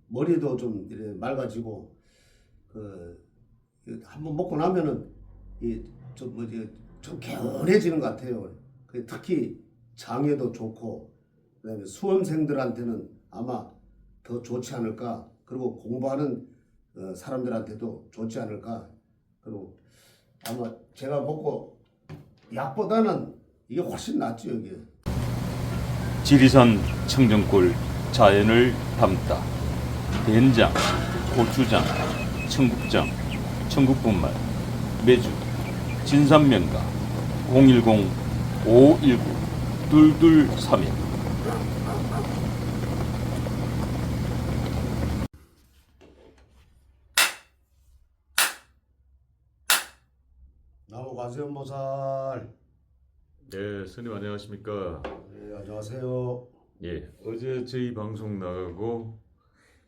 머리도 좀 이렇게 맑아지고 한번 먹고 나면은 이좀 뭐지 좀 개운해지는 것 같아요. 특히 장에도 좋고 그다음에 수험생들한테는 아마 더 좋지 않을까. 그리고 공부하는 사람들한테도 좋지 않을까. 그리고 아마 제가 먹고 약보다는 이게 훨씬 낫죠 이게. 지리산 청정골 자연을 담다 된장, 고추장, 청국장, 청국분말, 매주, 진산면가 010-519-2231. 나무 관세음보살. 네, 스님 안녕하십니까? 네, 안녕하세요. 예, 어제 저희 방송 나가고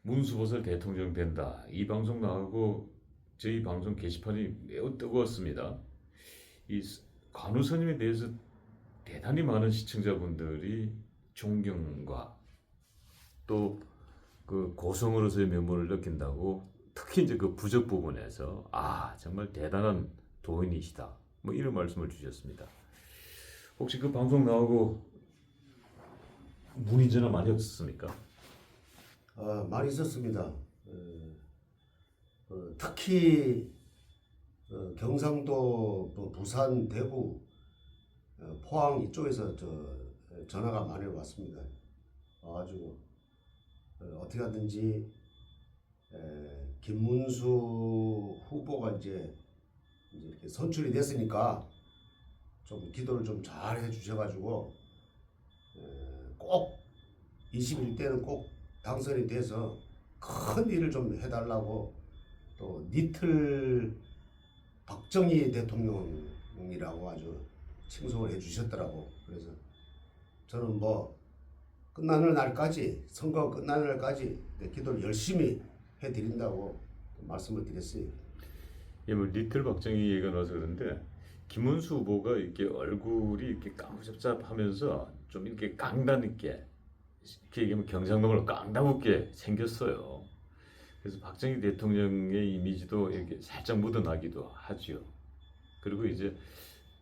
문수보살 대통령 된다. 이 방송 나가고 저희 방송 게시판이 매우 뜨거웠습니다. 이 관우 스님에 대해서 대단히 많은 시청자분들이 존경과 또 그 고성으로서의 면모를 느낀다고, 특히 이제 그 부적 부분에서 정말 대단한 도인이시다, 뭐 이런 말씀을 주셨습니다. 혹시 그 방송 나오고 문의 전화 많이 없었습니까? 많이 있었습니다. 특히 경상도, 뭐 부산, 대구, 포항 이쪽에서 전화가 많이 왔습니다. 와가지고 어떻게 하든지 김문수 후보가 이제 이렇게 선출이 됐으니까 좀 기도를 좀 잘 해주셔가지고 꼭 21대는 꼭 당선이 돼서 큰 일을 좀 해달라고, 또 니틀 박정희 대통령이라고 아주 칭송을 해주셨더라고. 그래서 저는 뭐 끝나는 날까지, 선거 끝나는 날까지 기도를 열심히 해드린다고 말씀을 드렸어요. 예, 뭐 리틀 박정희 얘기가 나와서 그런데 김문수 후보가 이렇게 얼굴이 이렇게 까무잡잡하면서 좀 이렇게 강단 있게, 이렇게 얘기하면 경상도말로 깡다붙게 생겼어요. 그래서 박정희 대통령의 이미지도 이렇게 살짝 묻어나기도 하죠. 그리고 이제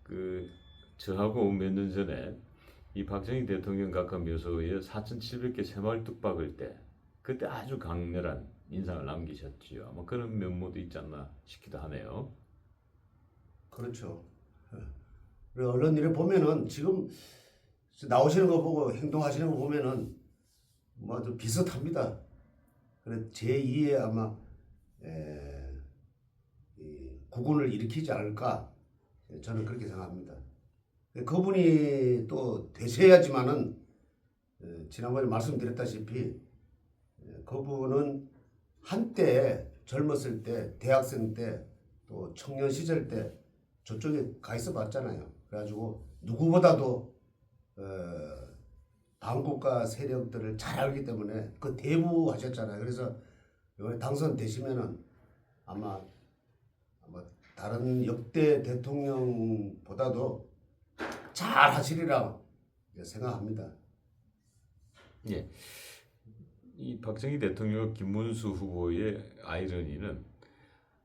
그 저하고 몇 년 전에 이 박정희 대통령 각하 묘소에 4,700개 새마을 뚝 박을 때, 그때 아주 강렬한 인상을 남기셨지요. 뭐 그런 면모도 있지 않나 싶기도 하네요. 그렇죠. 그리고 언론 일을 보면은 지금 나오시는 거 보고 행동하시는 거 보면은 뭐 좀 비슷합니다. 그래 제2의 아마 국군을 일으키지 않을까, 저는 그렇게 생각합니다. 그분이 또 되셔야지만은, 지난번에 말씀드렸다시피 그분은 한때 젊었을 때, 대학생 때, 또 청년 시절 때 저쪽에 가 있어 봤잖아요. 그래가지고 누구보다도 반국가 세력들을 잘 알기 때문에 그 대부하셨잖아요. 그래서 이번에 당선되시면은 아마 다른 역대 대통령보다도 잘 하시리라 생각합니다. 예, 이 박정희 대통령 김문수 후보의 아이러니는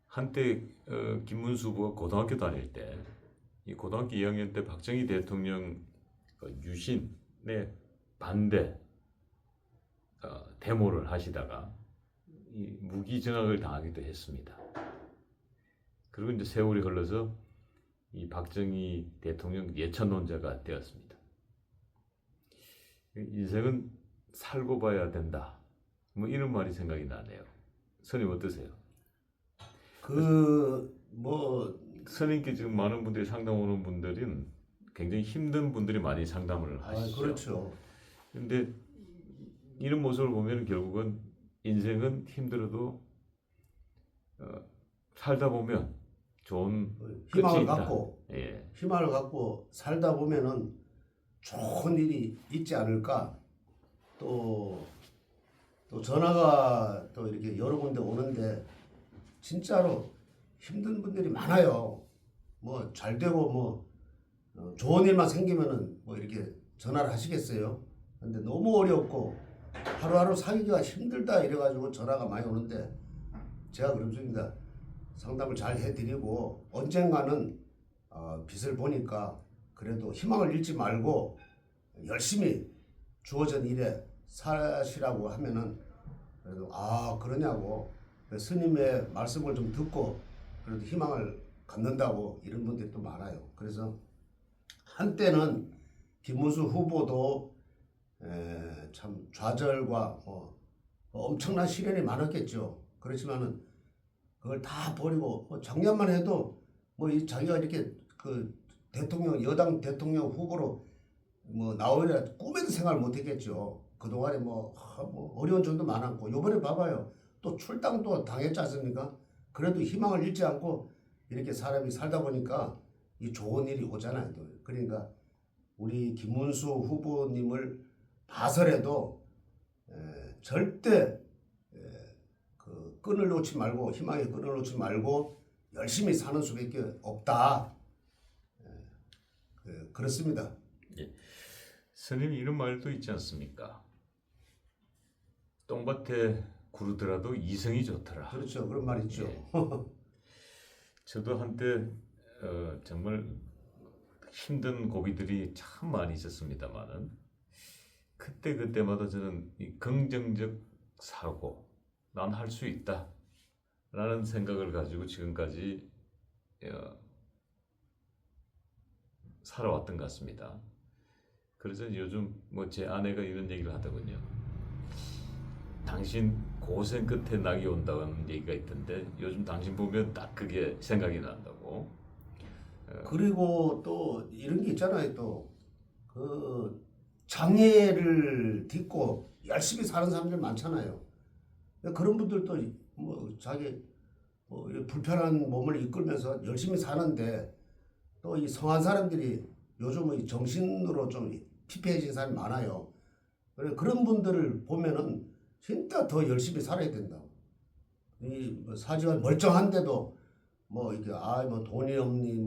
한때 김문수 후보가 고등학교 다닐 때, 이 고등학교 2학년 때 박정희 대통령 유신의 반대 데모를 하시다가 이 무기 증악을 당하기도 했습니다. 그리고 이제 세월이 흘러서 이 박정희 대통령 예천론자가 되었습니다. 인생은 살고 봐야 된다, 뭐 이런 말이 생각이 나네요. 선생님 어떠세요? 선생님께 지금 많은 분들이 상담 오는 분들은 굉장히 힘든 분들이 많이 상담을 하시죠. 그렇죠. 근데 이런 모습을 보면 결국은 인생은 힘들어도 살다 보면 좋은 끝이 있다. 희망을 갖고 살다 보면은 좋은 일이 있지 않을까. 또 전화가 또 이렇게 여러 군데 오는데 진짜로 힘든 분들이 많아요. 뭐 잘 되고 뭐 좋은 일만 생기면은 뭐 이렇게 전화를 하시겠어요. 근데 너무 어렵고 하루하루 살기가 힘들다 이래가지고 전화가 많이 오는데 제가 그렇습니다. 상담을 잘 해드리고 언젠가는 빛을 보니까 그래도 희망을 잃지 말고 열심히 주어진 일에 사시라고 하면은 그래도 그러냐고 스님의 말씀을 좀 듣고 그래도 희망을 갖는다고 이런 분들이 또 많아요. 그래서 한때는 김문수 후보도 참 좌절과 엄청난 시련이 많았겠죠. 그렇지만은 그걸 다 버리고 작년만 해도 이 자기가 이렇게 그 대통령 여당 대통령 후보로 나오리라 꿈에도 생각을 못했겠죠. 그동안에 어려운 점도 많았고 요번에 봐봐요. 또 출당도 당했지 않습니까? 그래도 희망을 잃지 않고 이렇게 사람이 살다 보니까 이 좋은 일이 오잖아요. 그러니까 우리 김문수 후보님을 봐서라도 절대 그 끈을 놓지 말고 희망의 끈을 놓지 말고 열심히 사는 수밖에 없다. 그렇습니다. 예. 스님이 이런 말도 있지 않습니까? 똥밭에 구르더라도 이성이 좋더라. 그렇죠. 그런 말 있죠. 예. 저도 한때 정말 힘든 고비들이 참 많이 있었습니다만은 그때마다 저는 이 긍정적 사고, 난 할 수 있다 라는 생각을 가지고 지금까지 살아왔던 것 같습니다. 그래서 요즘 제 아내가 이런 얘기를 하더군요. 당신 고생 끝에 낙이 온다는 얘기가 있던데 요즘 당신 보면 딱 그게 생각이 난다고. 그리고 또 이런 게 있잖아요. 또 그 장애를 딛고 열심히 사는 사람들 많잖아요. 그런 분들도 자기 불편한 몸을 이끌면서 열심히 사는데 또 이 성한 사람들이 요즘은 이 정신으로 좀 피폐해진 사람이 많아요. 그런 분들을 보면은 진짜 더 열심히 살아야 된다. 이 사지가 멀쩡한데도 이게 돈이 없니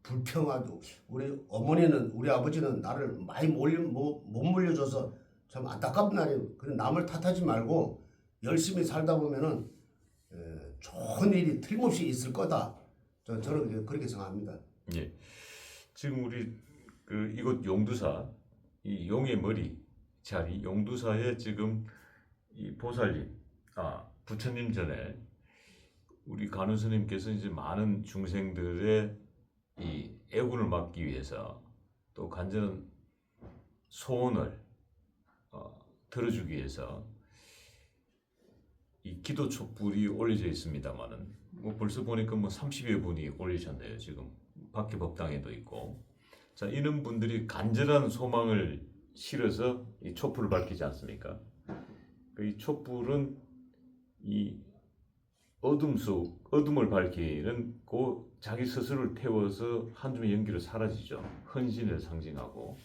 불평하고 우리 어머니는 우리 아버지는 나를 많이 못 물려줘서 참 안타깝은 날이에요. 그래 남을 탓하지 말고 열심히 살다 보면은 좋은 일이 틀림없이 있을 거다. 저는 그렇게 생각합니다. 예. 지금 우리 이곳 용두사 이 용의 머리 자리 용두사에 지금 이 보살님 부처님 전에 우리 간호 스님께서 이제 많은 중생들의 이 애군을 막기 위해서 또 간절한 소원을 들어주기 위해서 이 기도 촛불이 올려져 있습니다만은 벌써 보니까 30여 분이 올리셨네요. 지금 밖에 법당에도 있고. 자, 이런 분들이 간절한 소망을 실어서 이 촛불을 밝히지 않습니까? 이 촛불은 이 어둠을 밝히는 자기 스스로를 태워서 한 줌의 연기로 사라지죠. 헌신을 상징하고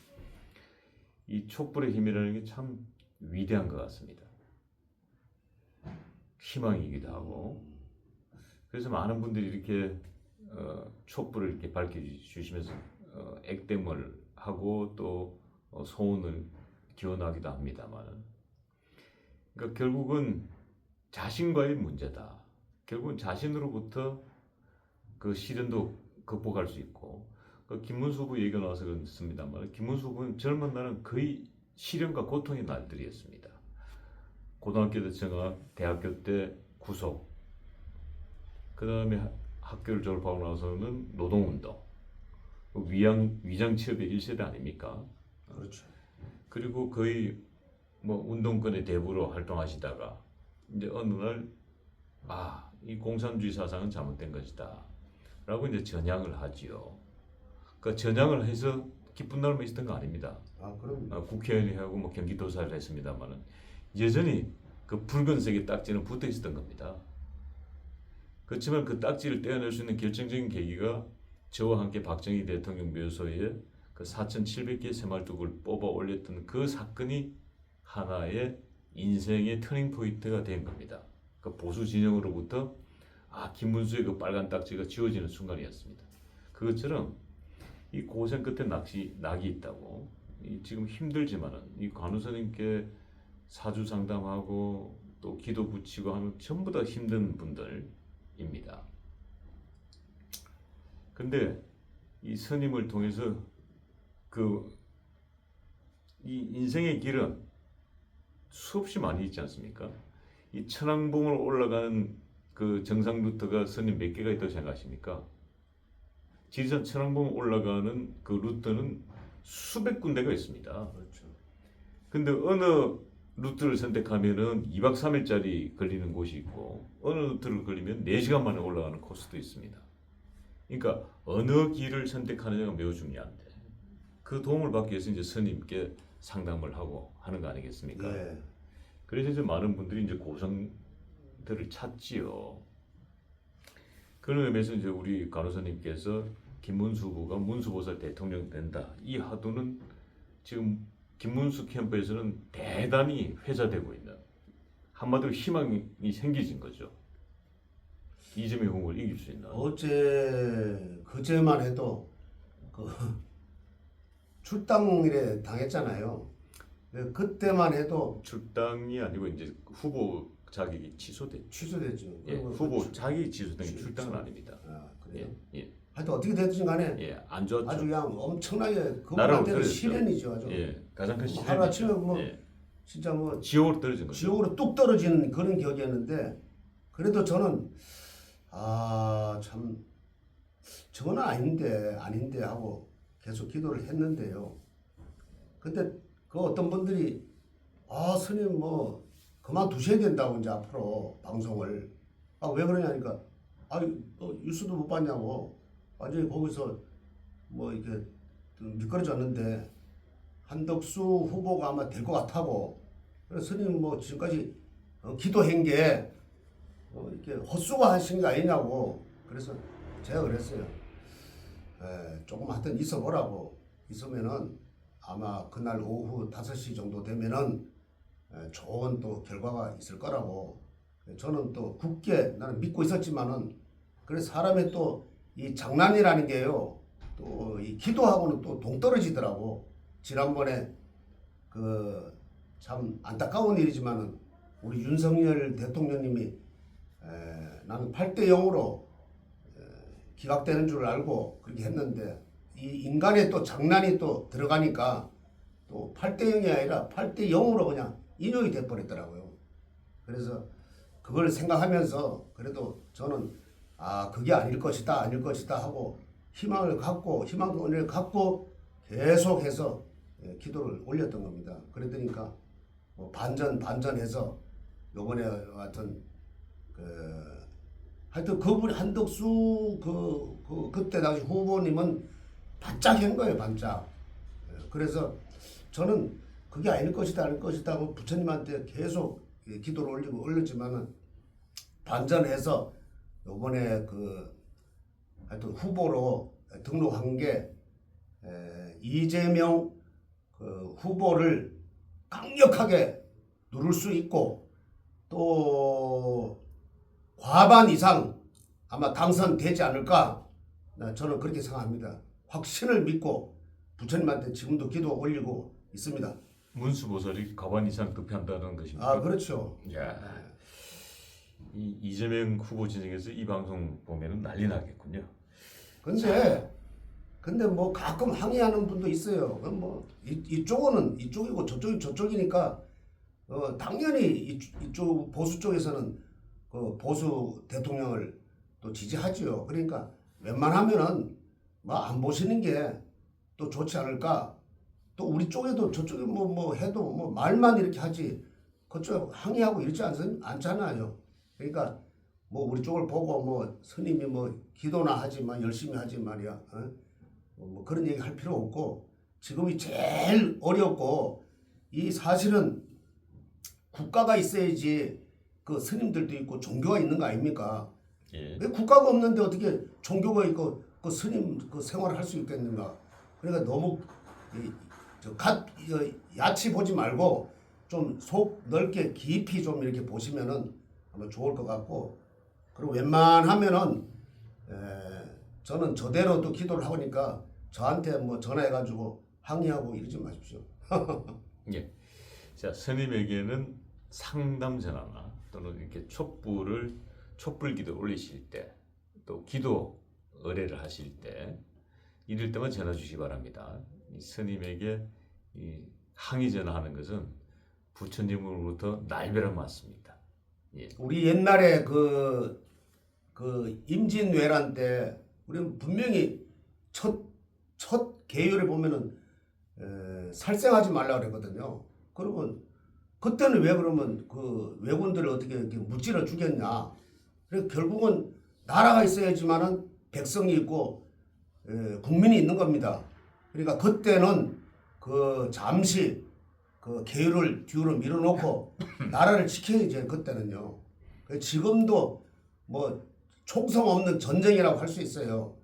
이 촛불의 힘이라는 게 참 위대한 것 같습니다. 희망이기도 하고 그래서 많은 분들이 이렇게 촛불을 이렇게 밝혀주시면서 액땜을 하고 또 소원을 기원하기도 합니다만 그러니까 결국은 자신과의 문제다. 결국은 자신으로부터 그 시련도 극복할 수 있고 김문수 후보 얘기가 나와서 그렇습니다만 김문수 후보는 젊은 날은 거의 시련과 고통의 날들이었습니다. 고등학교 때 정학, 대학교 때 구속, 그 다음에 학교를 졸업하고 나서는 노동운동, 위장 취업의 1세대 아닙니까? 그렇죠. 그리고 거의 운동권의 대부로 활동하시다가 이제 어느 날 이 공산주의 사상은 잘못된 것이다 라고 이제 전향을 하지요. 그 전향을 해서 기쁜 날만 있었던 거 아닙니다. 그럼 국회의원이 하고 경기도사를 했습니다만은 여전히 그 붉은색의 딱지는 붙어 있었던 겁니다. 그렇지만 그 딱지를 떼어낼 수 있는 결정적인 계기가 저와 함께 박정희 대통령 묘소에 그 4,700개의 새말뚝을 뽑아 올렸던 그 사건이 하나의 인생의 터닝 포인트가 된 겁니다. 그 보수 진영으로부터 김문수의 그 빨간 딱지가 지워지는 순간이었습니다. 그것처럼 이 고생 끝에 낙이 있다고 지금 힘들지만은 이 간호사님께 사주 상담하고 또 기도 붙이고 하는 전부 다 힘든 분들입니다. 근데 이 스님을 통해서 이 인생의 길은 수없이 많이 있지 않습니까? 이 천왕봉을 올라가는 그 정상 루트가 스님 몇 개가 있다고 생각하십니까? 지리산 천왕봉 올라가는 그 루트는 수백 군데가 있습니다. 그렇죠. 근데 어느 루트를 선택하면은 2박 3일짜리 걸리는 곳이 있고 어느 루트를 걸리면 4시간 만에 올라가는 코스도 있습니다. 그러니까 어느 길을 선택하느냐가 매우 중요한데 그 도움을 받기 위해서 이제 스님께 상담을 하고 하는 거 아니겠습니까? 예. 그래서 이제 많은 분들이 이제 고성들을 찾지요. 그런 의미에서 이제 우리 간호사님께서 김문수 후보가 문수보살 대통령 된다. 이 화두는 지금 김문수 캠프에서는 대단히 회자되고 있는 한마디로 희망이 생기진 거죠. 이재명 후보를 이길 수 있는. 그제만 해도 그 출당일에 당했잖아요. 그때만 해도 출당이 아니고 이제 후보 자격이 취소됐죠. 취소됐죠. 예, 후보 자격이 취소된 게 출당은 아닙니다. 아, 그래요? 예, 하여튼 어떻게 됐든 간에 예, 안 좋았죠. 아주 그냥 엄청나게 나라로 그분한테는 떨어졌죠. 시련이죠. 아주. 예, 가장 큰 시련이죠. 하루아침에 뭐 예, 진짜 뭐 지옥으로 떨어진 거죠. 지옥으로 뚝 떨어지는 그런 격이었는데 그래도 저는 참 저건 아닌데 하고 계속 기도를 했는데요. 근데 그 어떤 분들이 스님 뭐 그만두셔야 된다고 이제 앞으로 방송을 왜 그러냐니까 뉴스도 못 봤냐고 완전히 거기서 뭐 이렇게 미끄러졌는데 한덕수 후보가 아마 될 것 같다고. 그래서 스님 뭐 지금까지 기도한 게 이렇게 헛수고 하신 게 아니냐고. 그래서 제가 그랬어요. 조금 하여튼 있어보라고. 있으면은 아마 그날 오후 5시 정도 되면은 좋은 또 결과가 있을 거라고. 저는 또 굳게 나는 믿고 있었지만은 그래서 사람의 또 이 장난이라는 게요. 또 이 기도하고는 또 동떨어지더라고. 지난번에 그 참 안타까운 일이지만은 우리 윤석열 대통령님이 나는 8대 0으로 기각되는 줄 알고 그렇게 했는데 이 인간의 또 장난이 또 들어가니까 또 8대 0이 아니라 8대 0으로 그냥 인용이 돼 버렸더라고요. 그래서 그걸 생각하면서 그래도 저는 그게 아닐 것이다 하고 희망을 갖고 희망을 갖고 계속해서 기도를 올렸던 겁니다. 그랬더니까 뭐 반전해서 요번에 하여튼 하여튼 그분 한덕수 그때 당시 후보님은 반짝한 거예요, 반짝. 그래서 저는 그게 아닐 것이다 하고 부처님한테 계속 기도를 올렸지만은 반전해서 요번에 하여튼 후보로 등록한 게 이재명 후보를 강력하게 누를 수 있고 또 과반 이상 아마 당선되지 않을까 저는 그렇게 생각합니다. 확신을 믿고 부처님한테 지금도 기도 올리고 있습니다. 문수보살이 과반 이상 득표한다는 것입니까? 그렇죠. 야, 이재명 후보 진영에서 이 방송 보면은 난리 나겠군요. 근데 뭐 가끔 항의하는 분도 있어요. 그럼 뭐 이쪽은 이쪽이고 저쪽이 저쪽이니까 당연히 이쪽 보수 쪽에서는 그 보수 대통령을 또 지지하지요. 그러니까 웬만하면은 뭐 안 보시는 게 또 좋지 않을까. 또 우리 쪽에도 저쪽에 뭐 해도 뭐 말만 이렇게 하지 그쪽 항의하고 이러지 않잖아요. 그러니까 뭐 우리 쪽을 보고 뭐 스님이 뭐 기도나 하지만 열심히 하지 말이야. 뭐 그런 얘기 할 필요 없고 지금이 제일 어렵고 이 사실은 국가가 있어야지 그 스님들도 있고 종교가 있는 거 아닙니까? 예. 왜 국가가 없는데 어떻게 종교가 있고 그 스님 그 생활을 할 수 있겠는가? 그러니까 너무 야치 보지 말고 좀 속 넓게 깊이 좀 이렇게 보시면은 아마 좋을 것 같고 그리고 웬만하면은 저는 저대로 또 기도를 하니까 저한테 뭐 전화해가지고 항의하고 이러지 마십시오. 예. 자, 스님에게는 상담 전화나 또는 이렇게 촛불기도 올리실 때, 또 기도 의뢰를 하실 때 이럴 때만 전화 주시기 바랍니다. 이 스님에게 이 항의 전화하는 것은 부처님으로부터 날벼락 맞습니다. 예. 우리 옛날에 그 임진왜란 때 우리는 분명히 첫 계율에 보면은 살생하지 말라 그랬거든요. 그러면 그때는 왜 그러면 그 왜군들을 어떻게 이렇게 무찌러 죽였냐? 그래서 결국은 나라가 있어야지만은 백성이 있고 국민이 있는 겁니다. 그러니까 그때는 그 잠시 그 계율을 뒤로 밀어놓고 나라를 지켜야지 그때는요. 지금도 뭐 총성 없는 전쟁이라고 할 수 있어요.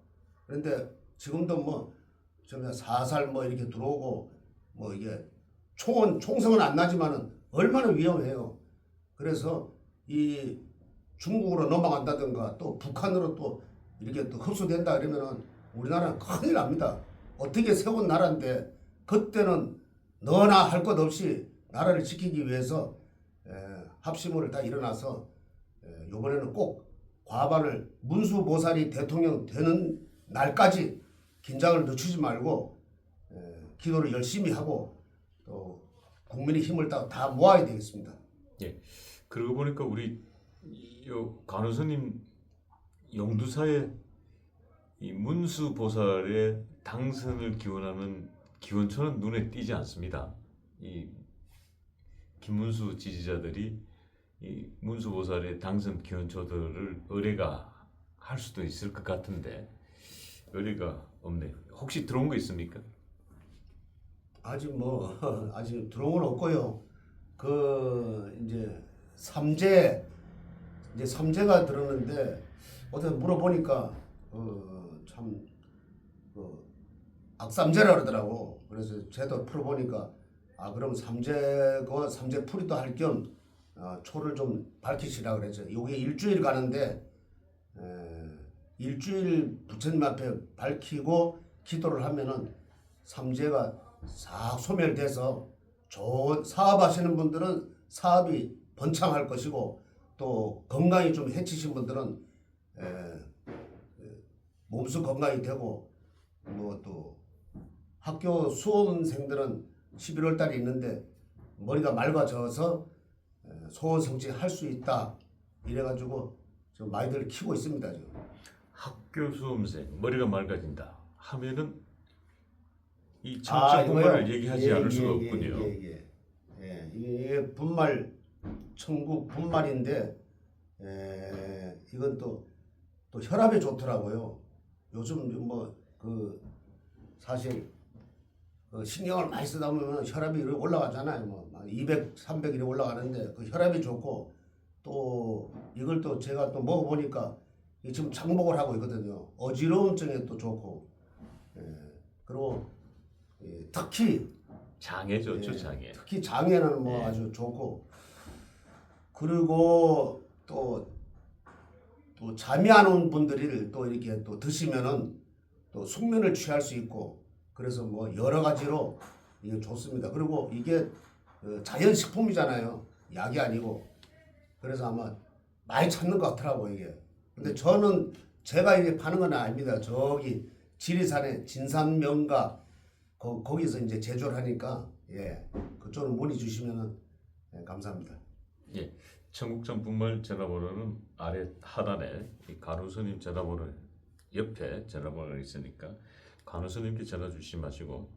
그런데 지금도 뭐 사살 뭐 이렇게 들어오고 뭐 이게 총성은 안 나지만은 얼마나 위험해요. 그래서 이 중국으로 넘어간다든가 또 북한으로 또 이렇게 또 흡수된다 그러면은 우리나라는 큰일 납니다. 어떻게 세운 나라인데 그때는 너나 할 것 없이 나라를 지키기 위해서 합심을 다 일어나서 이번에는 꼭 과반을 문수보살이 대통령 되는 날까지 긴장을 늦추지 말고 기도를 열심히 하고 또 국민의 힘을 다 모아야 되겠습니다. 예. 그러고 보니까 우리 간호사님 영두사에 이 문수보살의 당선을 기원하는 기원초는 눈에 띄지 않습니다. 이 김문수 지지자들이 이 문수보살의 당선 기원초들을 의뢰가 할 수도 있을 것 같은데 의뢰가 없네요. 혹시 들어온 거 있습니까? 아직 아직 들어온 건 없고요. 이제 삼재가 들었는데 어떻게 물어보니까 참 악삼재라 그러더라고. 그래서 제도 풀어보니까 그럼 삼재 풀이도 할 겸 초를 좀 밝히시라 그랬죠. 요게 일주일 가는데 일주일 부처님 앞에 밝히고 기도를 하면은 삼재가 싹 소멸돼서 좋은 사업하시는 분들은 사업이 번창할 것이고 또 건강이 좀 해치신 분들은 몸수 건강이 되고 뭐 또 학교 수험생들은 11월 달에 있는데 머리가 맑아져서 소원성취 할 수 있다 이래가지고 좀 많이들 키우고 있습니다. 지금. 학교 수험생 머리가 맑아진다 하면은 이 청첩 분말을 얘기하지 않을 수가 없군요. 이게 분말 천국 분말인데 이건 또 혈압에 좋더라고요. 요즘 사실 신경을 많이 쓰다 보면 혈압이 이렇게 올라가잖아요. 200, 300 이렇게 올라가는데 그 혈압이 좋고 또 이걸 또 제가 또 먹어보니까 지금 장복을 하고 있거든요. 어지러움증에 또 좋고 그리고 특히 장에 좋죠. 장에. 특히 장에는 아주 좋고 그리고 또 잠이 안 온 분들이 또 이렇게 또 드시면은 또 숙면을 취할 수 있고 그래서 여러 가지로 이게 좋습니다. 그리고 이게 자연식품이잖아요. 약이 아니고 그래서 아마 많이 찾는 것 같더라고요 이게. 근데 제가 이게 파는 건 아닙니다. 저기 지리산에 진산명가 거기서 이제 제조를 하니까 그쪽으로 문의 주시면은 감사합니다. 예, 청국장 분말 전화번호는 아래 하단에 이 간호사님 전화번호 옆에 전화번호가 있으니까 간호사님께 전화 주시지 마시고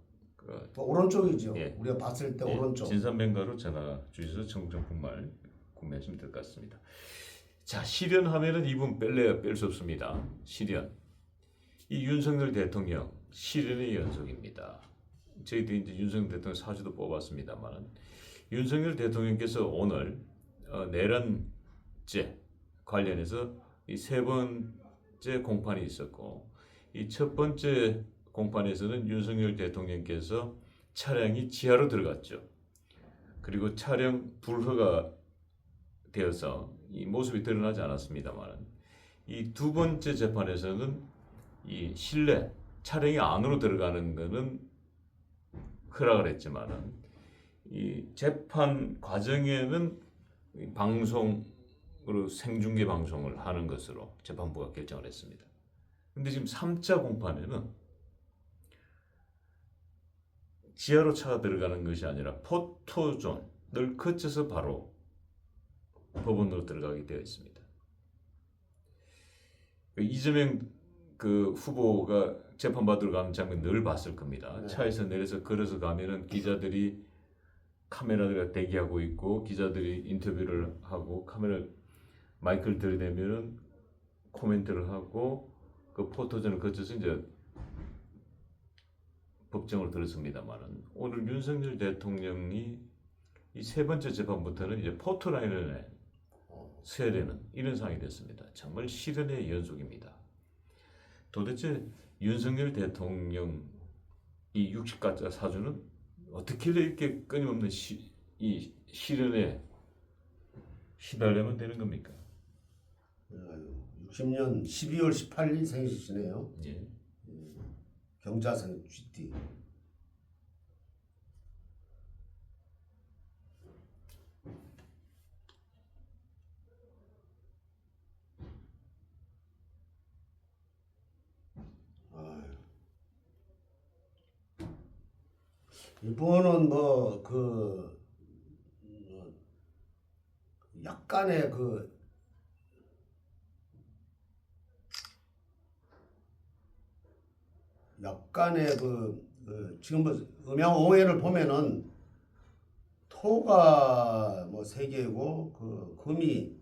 또 오른쪽이죠. 우리가 봤을 때 오른쪽. 진산명가로 전화 주셔서 청국장 분말 구매하시면 될 것 같습니다. 자, 실현하면은 이분 뺄래야 뺄 수 없습니다. 실현. 이 윤석열 대통령 실현의 연속입니다. 저희도 이제 윤석열 대통령 사주도 뽑았습니다만 윤석열 대통령께서 오늘 내란죄 관련해서 이 세 번째 공판이 있었고 이 첫 번째 공판에서는 윤석열 대통령께서 차량이 지하로 들어갔죠. 그리고 차량 불허가 되어서 이 모습이 드러나지 않았습니다만 이 두 번째 재판에서는 이 실내 차량이 안으로 들어가는 것은 허락을 했지만은 이 재판 과정에는 이 방송으로 생중계 방송을 하는 것으로 재판부가 결정을 했습니다. 근데 지금 3차 공판에는 지하로 차가 들어가는 것이 아니라 포토존을 거쳐서 바로 법원으로 들어가게 되어 있습니다. 이재명 그 후보가 재판받으러 가는 장면 늘 봤을 겁니다. 네. 차에서 내려서 걸어서 가면은 기자들이 카메라가 대기하고 있고 기자들이 인터뷰를 하고 카메라 마이크를 들이대면은 코멘트를 하고 그 포토존을 거쳐서 이제 법정으로 들었습니다만은 오늘 윤석열 대통령이 이 세 번째 재판부터는 이제 포토라인을 서야 되는 이런 상황이 됐습니다. 정말 시련의 연속입니다. 도대체 윤석열 대통령 이 60가짜 사주는 어떻게 이렇게 끊임없는 이 시련에 시달려면 되는 겁니까? 60년 12월 18일 생일이시네요. 예. 경자생 GT. 이번은 약간의 지금 음양 오해를 보면은 토가 세 개고 금이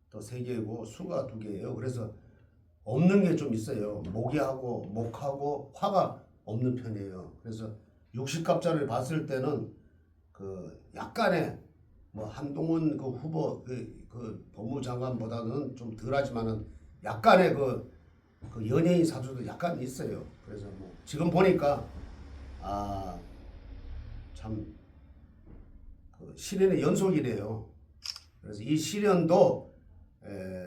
또 세 개고 수가 두 개예요. 그래서 없는 게 좀 있어요. 목이하고 목하고 화가 없는 편이에요. 그래서 60갑자를 봤을 때는 약간의 한동훈 후보 법무장관보다는 좀 덜하지만은 약간의 연예인 사주도 약간 있어요. 그래서 지금 보니까 참 시련의 연속이래요. 그래서 이 시련도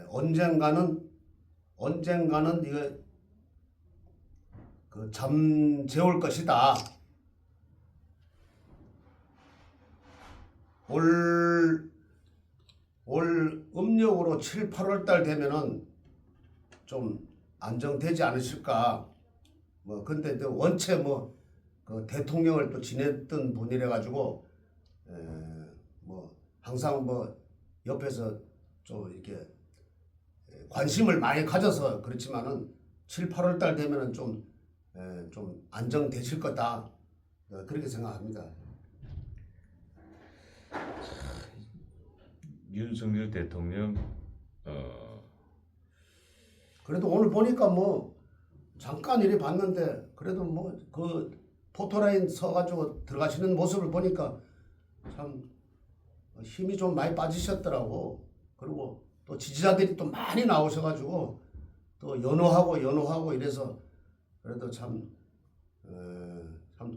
언젠가는 이거 잠재울 것이다. 올 음력으로 7, 8월 달 되면은 좀 안정되지 않으실까. 근데 또 원체 대통령을 또 지냈던 분이라 가지고 항상 옆에서 좀 이렇게 관심을 많이 가져서 그렇지만은 7, 8월 달 되면은 좀 안정되실 거다. 그렇게 생각합니다. 윤석열 대통령 그래도 오늘 보니까 잠깐 이리 봤는데 그래도 포토라인 서가지고 들어가시는 모습을 보니까 참 힘이 좀 많이 빠지셨더라고. 그리고 또 지지자들이 또 많이 나오셔가지고 또 연호하고 이래서 그래도 참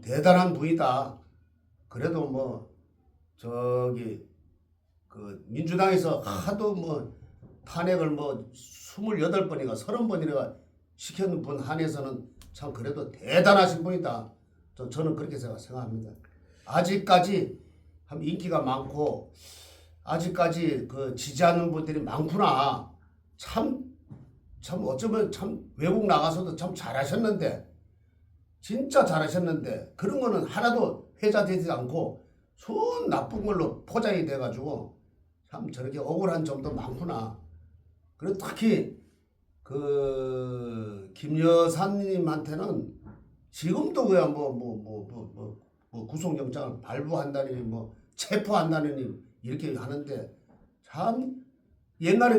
대단한 분이다. 그래도 민주당에서 하도 탄핵을 28번인가 30번이나 시켰는 분 한해서는 참 그래도 대단하신 분이다. 저는 그렇게 생각합니다. 아직까지 인기가 많고 아직까지 지지하는 분들이 많구나. 참 어쩌면 참 외국 나가서도 참 잘하셨는데 진짜 잘하셨는데 그런 거는 하나도 회자되지 않고 순 나쁜 걸로 포장이 돼가지고 참 저렇게 억울한 점도 많구나. 그리고 특히 김 여사님한테는 지금도 그냥 구속영장을 발부한다느니 체포한다느니 이렇게 하는데 참 옛날에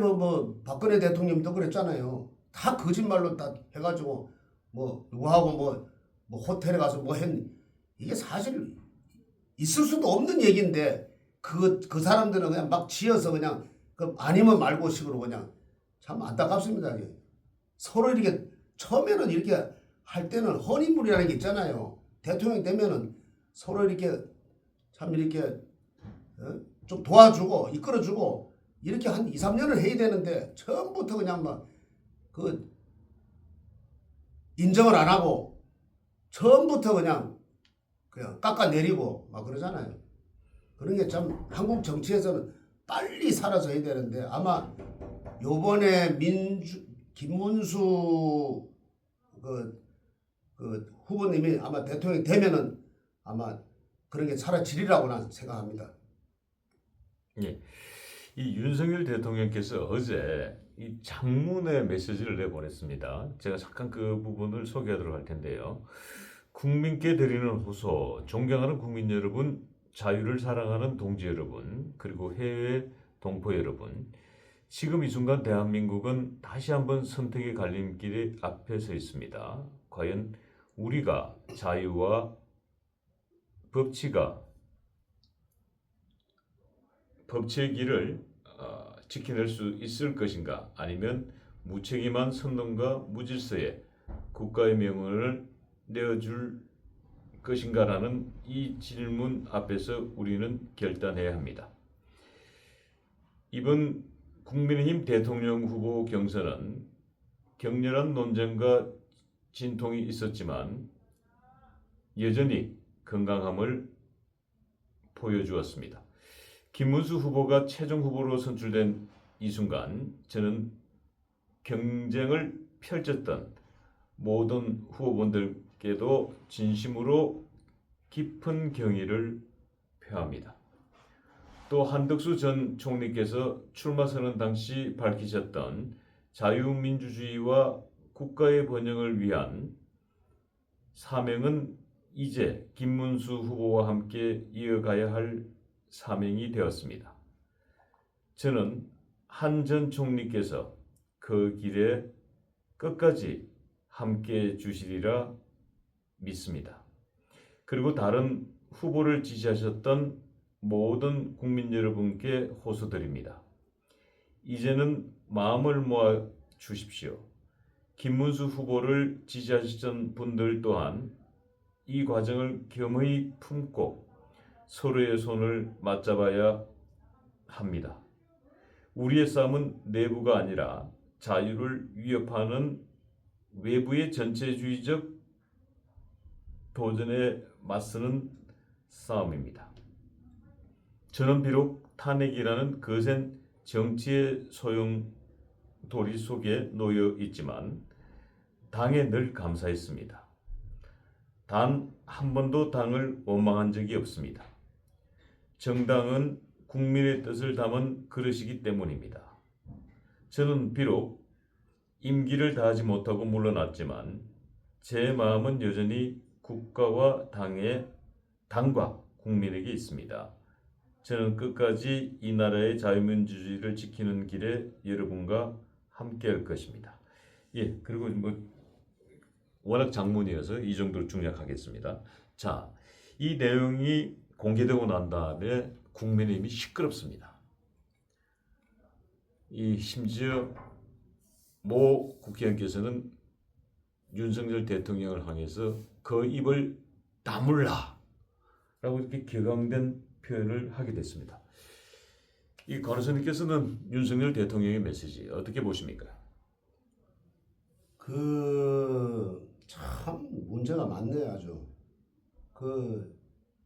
박근혜 대통령도 그랬잖아요. 다 거짓말로 다 해가지고 누구하고 호텔에 가서 이게 사실 있을 수도 없는 얘기인데 그 사람들은 그냥 막 지어서 그냥 아니면 말고 식으로 그냥 참 안타깝습니다. 서로 이렇게 처음에는 이렇게 할 때는 honeymoon이라는 게 있잖아요. 대통령이 되면은 서로 이렇게 참 이렇게 좀 도와주고 이끌어주고 이렇게 한 2, 3년을 해야 되는데 처음부터 그냥 인정을 안 하고 처음부터 그냥 깎아내리고 막 그러잖아요. 그런 게 참 한국 정치에서는 빨리 사라져야 되는데 아마 요번에 김문수 그 후보님이 아마 대통령이 되면은 아마 그런 게 사라지리라고 난 생각합니다. 예. 이 윤석열 대통령께서 어제 이 장문의 메시지를 내보냈습니다. 제가 잠깐 그 부분을 소개하도록 할 텐데요. 국민께 드리는 호소, 존경하는 국민 여러분, 자유를 사랑하는 동지 여러분, 그리고 해외 동포 여러분, 지금 이 순간 대한민국은 다시 한번 선택의 갈림길 앞에 서 있습니다. 과연 우리가 자유와 법치의 길을 지켜낼 수 있을 것인가? 아니면 무책임한 선동과 무질서에 국가의 명운을 내어줄 것인가라는 이 질문 앞에서 우리는 결단해야 합니다. 이번 국민의힘 대통령 후보 경선은 격렬한 논쟁과 진통이 있었지만 여전히 건강함을 보여주었습니다. 김문수 후보가 최종 후보로 선출된 이 순간 저는 경쟁을 펼쳤던 모든 후보분들께도 진심으로 깊은 경의를 표합니다. 또 한덕수 전 총리께서 출마 선언 당시 밝히셨던 자유민주주의와 국가의 번영을 위한 사명은 이제 김문수 후보와 함께 이어가야 할 사명이 되었습니다. 저는 한 전 총리께서 그 길에 끝까지 함께 주시리라 믿습니다. 그리고 다른 후보를 지지하셨던 모든 국민 여러분께 호소드립니다. 이제는 마음을 모아 주십시오. 김문수 후보를 지지하셨던 분들 또한 이 과정을 겸허히 품고 서로의 손을 맞잡아야 합니다. 우리의 싸움은 내부가 아니라 자유를 위협하는 외부의 전체주의적 도전에 맞서는 싸움입니다. 저는 비록 탄핵이라는 거센 정치의 소용돌이 속에 놓여 있지만 당에 늘 감사했습니다. 단 한 번도 당을 원망한 적이 없습니다. 정당은 국민의 뜻을 담은 그릇이기 때문입니다. 저는 비록 임기를 다하지 못하고 물러났지만 제 마음은 여전히 국가와 당과 국민에게 있습니다. 저는 끝까지 이 나라의 자유민주주의를 지키는 길에 여러분과 함께할 것입니다. 예, 그리고 워낙 장문이어서 이 정도로 중략하겠습니다. 자, 이 내용이 공개되고 난 다음에 국민의힘이 시끄럽습니다. 심지어 모 국회의원께서는 윤석열 대통령을 향해서 그 입을 다물라 라고 이렇게 격앙된 표현을 하게 됐습니다. 이 권호선님께서는 윤석열 대통령의 메시지 어떻게 보십니까? 참 문제가 많네요, 아주.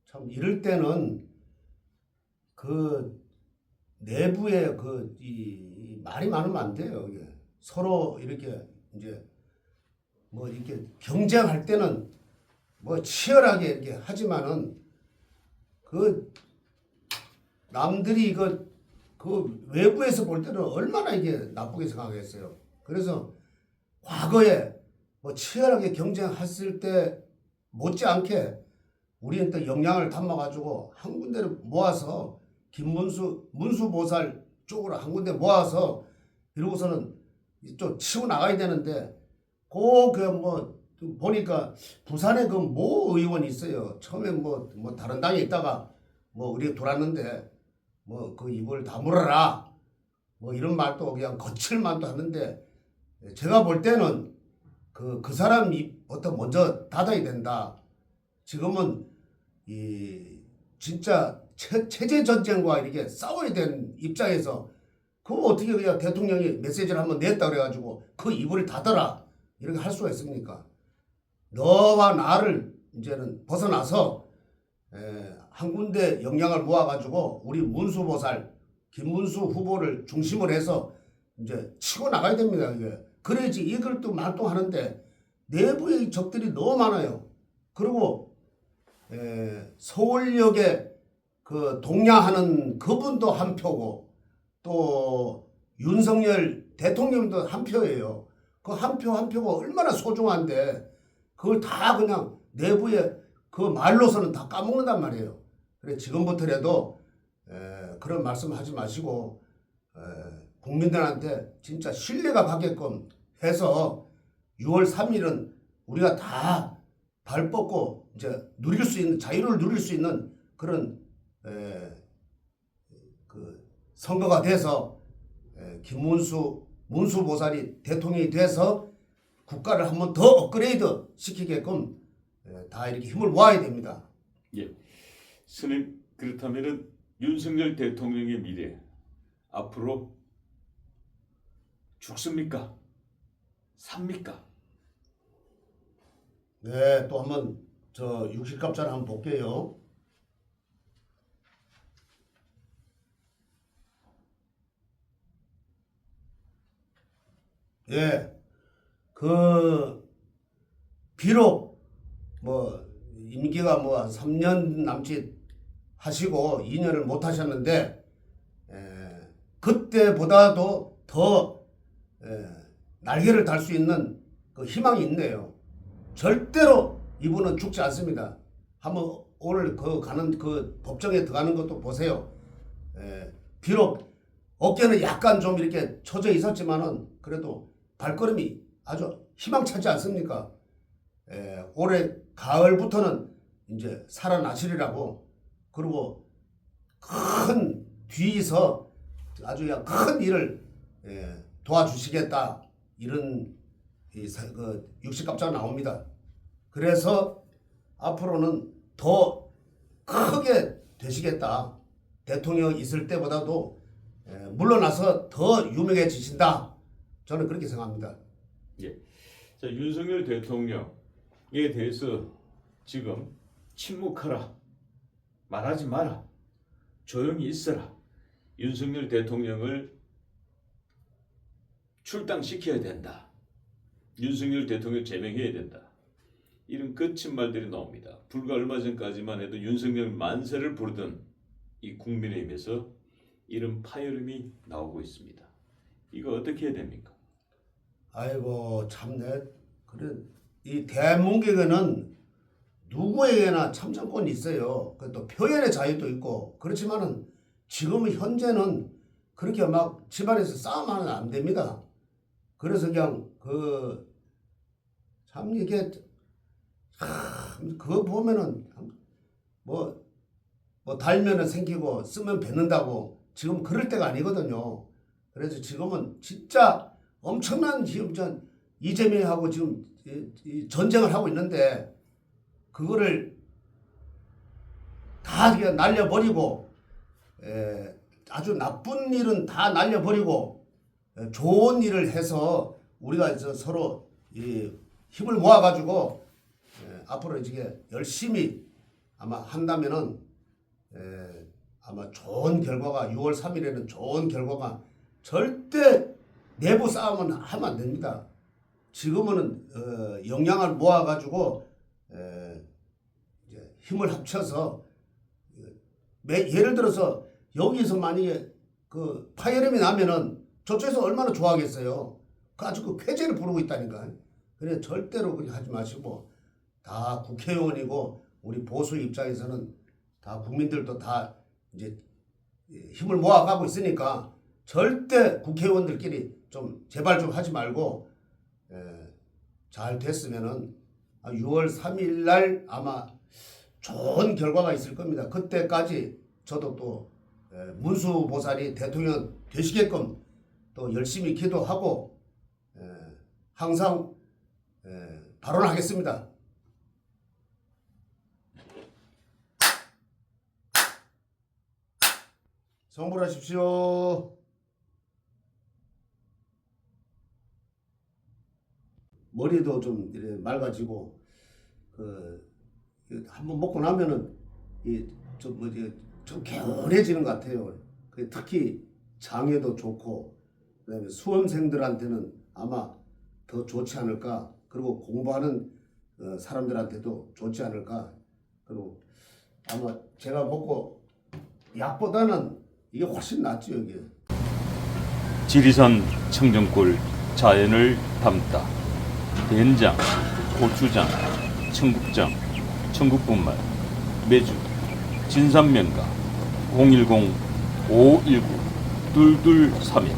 참 이럴 때는 내부에 이 말이 많으면 안 돼요. 이게. 서로 이렇게 이제 이렇게 경쟁할 때는 치열하게 이렇게 하지만은 남들이 외부에서 볼 때는 얼마나 이게 나쁘게 생각했어요. 그래서 과거에 치열하게 경쟁했을 때 못지않게 우리는 또 역량을 담아가지고 한 군데를 모아서 문수보살 쪽으로 한 군데 모아서 이러고서는 좀 치고 나가야 되는데 보니까 부산에 모 의원이 있어요. 처음에 다른 당에 있다가 우리가 돌았는데 그 입을 다물어라 이런 말도 그냥 거칠 말도 하는데 제가 볼 때는 그 사람 입부터 먼저 닫아야 된다. 지금은 진짜 체제 전쟁과 이렇게 싸워야 되는 입장에서 어떻게 그냥 대통령이 메시지를 한번 냈다 그래가지고 그 입을 닫아라 이렇게 할 수가 있습니까? 너와 나를 이제는 벗어나서 한 군데 역량을 모아가지고 우리 문수보살 김문수 후보를 중심으로 해서 이제 치고 나가야 됩니다. 이게 그래야지 이걸 또 말동하는데 내부의 적들이 너무 많아요. 그리고 서울역에 그 동야하는 그분도 한 표고 또 윤석열 대통령도 한 표예요. 그 한 표 한 표가 얼마나 소중한데 그걸 다 그냥 내부에 그 말로서는 다 까먹는단 말이에요. 그래 지금부터라도 그런 말씀 하지 마시고 국민들한테 진짜 신뢰가 가게끔 해서 6월 3일은 우리가 다 발 뻗고 이제 누릴 수 있는 자유를 누릴 수 있는 그런 그 선거가 돼서 김문수 문수보살이 대통령이 돼서 국가를 한번 더 업그레이드 시키게끔 다 이렇게 힘을 모아야 됩니다. 예, 스님 그렇다면은 윤석열 대통령의 미래 앞으로 죽습니까? 삽니까? 네, 또 한번 저 육식갑자를 한번 볼게요. 예, 그 비록 뭐 임기가 뭐 한 3년 남짓 하시고 2년을 못 하셨는데 그때보다도 더 날개를 달 수 있는 그 희망이 있네요. 절대로 이분은 죽지 않습니다. 한번 오늘 그 가는 그 법정에 들어가는 것도 보세요. 비록 어깨는 약간 좀 이렇게 처져 있었지만은 그래도 발걸음이 아주 희망차지 않습니까? 올해 가을부터는 이제 살아나시리라고 그리고 큰 뒤에서 아주 그냥 큰 일을 도와주시겠다 이런 그 육식갑자가 나옵니다. 그래서 앞으로는 더 크게 되시겠다. 대통령 있을 때보다도 물러나서 더 유명해지신다. 저는 그렇게 생각합니다. 예, 자 윤석열 대통령에 대해서 지금 침묵하라, 말하지 마라, 조용히 있어라. 윤석열 대통령을 출당시켜야 된다. 윤석열 대통령 제명해야 된다. 이런 거친 말들이 나옵니다. 불과 얼마 전까지만 해도 윤석열 만세를 부르던 이 국민의힘에서 이런 파열음이 나오고 있습니다. 이거 어떻게 해야 됩니까? 아이고 참내 그래 이 대한민국에는 누구에게나 참정권이 있어요. 또 표현의 자유도 있고 그렇지만은 지금 현재는 그렇게 막 집안에서 싸움하면 안 됩니다. 그래서 그냥 그 참 이게 그거 보면은 뭐 달면은 생기고 쓰면 뱉는다고 지금 그럴 때가 아니거든요. 그래서 지금은 진짜 엄청난 지금 이재명하고 지금 이 전쟁을 하고 있는데 그거를 다 그냥 날려버리고 아주 나쁜 일은 다 날려버리고 좋은 일을 해서 우리가 서로 이 힘을 모아가지고 앞으로 이제 열심히 아마 한다면은 아마 좋은 결과가 6월 3일에는 좋은 결과가 절대 내부 싸움은 하면 안 됩니다. 지금은 역량을 모아가지고 이제 힘을 합쳐서 예를 들어서 여기서 만약에 그 파열음이 나면은 저쪽에서 얼마나 좋아하겠어요. 그 아주 그 쾌재를 부르고 있다니까. 그래 절대로 그렇게 하지 마시고 다 국회의원이고 우리 보수 입장에서는 다 국민들도 다 이제 힘을 모아가고 있으니까 절대 국회의원들끼리 좀 제발 좀 하지 말고 잘 됐으면은 6월 3일 날 아마 좋은 결과가 있을 겁니다. 그때까지 저도 또 문수보살이 대통령 되시게끔 또 열심히 기도하고 항상 발언하겠습니다. 성불하십시오. 머리도 좀 이렇게 맑아지고 그 한번 먹고 나면은 이 좀 개운해지는 것 같아요. 특히 장에도 좋고 그다음에 수험생들한테는 아마 더 좋지 않을까. 그리고 공부하는 사람들한테도 좋지 않을까. 그리고 아마 제가 먹고 약보다는 이게 훨씬 낫죠, 이게. 지리산 청정골 자연을 담다 된장, 고추장, 청국장, 청국분말, 매주, 진산면가 010-519-2231